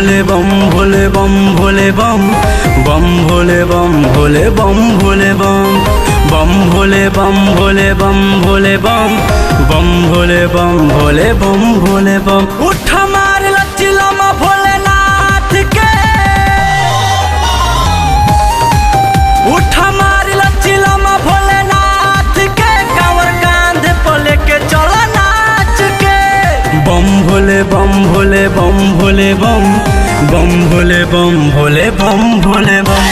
भोले बम भोले बम भोले बम बम भोले बम भोले बम भोले बम बम भोले बम भोले बम भोले बम बम भोले बम भोले बम भोले बम। उठ मार लचिलम भोलेनाथ के, उठ मार लचिलम भोलेनाथ के, कांवर कांधे पे लेके चल नाच के। बम भोले बम भोले बम भोले बम बम भोले बम भोले बम भोले बम।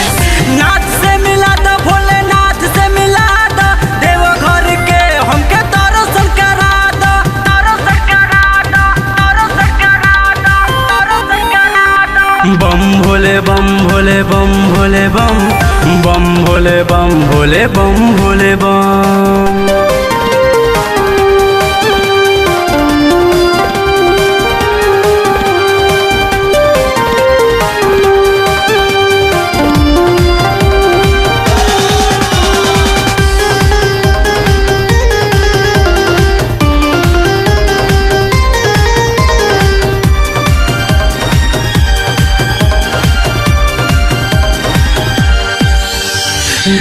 नाथ से मिला दो भोलेनाथ से मिला दो, देवघर के हमके दर्शन करा दो, दर्शन करा दो, दर्शन करा दो, दर्शन करा दो। बम भोले बम भोले बम भोले बम बम भोले बम भोले बम भोले बम।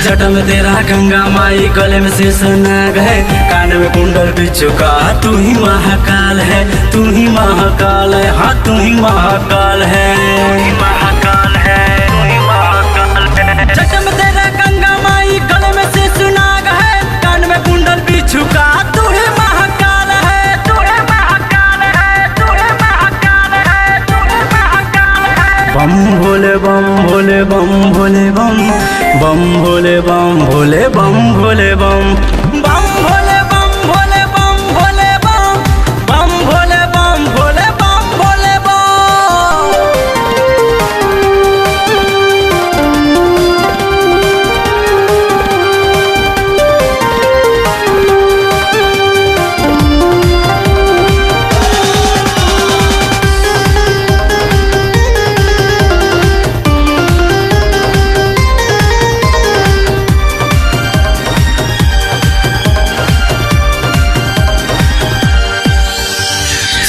जट में तेरा गंगा माई, गले में शेषनाग है, कान में कुंडल बिच्छू का, तू ही महाकाल है, तू ही महाकाल है, हाँ तू ही महाकाल है, तू ही महाकाल है, तू ही महाकाल है। जट में तेरा गंगा माई, गले में शेषनाग है, कान में कुंडल बिच्छू का, तू ही महाकाल है, तू ही महाकाल है, तू ही महाकाल है, तू ही महाकाल है। बम भोले बम भोले बम भोले बम बम भोले बम भोले बम भोले बम बम भोले बम भोले बम भोले बम बम भोले बम भोले बम भोले बम।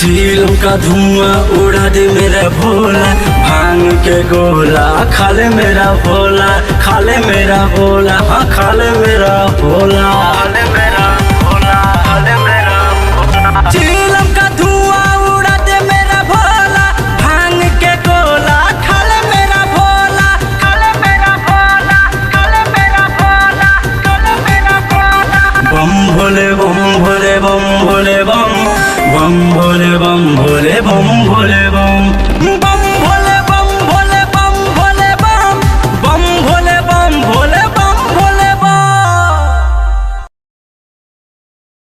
चीलों का धुआं उड़ा दे मेरा भोला, भांग के गोला खाले मेरा भोला, खाले मेरा भोला, हाँ खाले मेरा भोला, खाले मेरा भोला, खाले मेरा भोला। चीलों का धुआं उड़ा दे मेरा भोला, भांग के गोला खाले मेरा भोला, खाले मेरा भोला, खाले मेरा भोला, खाले मेरा भोला। बम भोले बम भोले बम भोले बम बम भोले बम भोले बम भोले बम।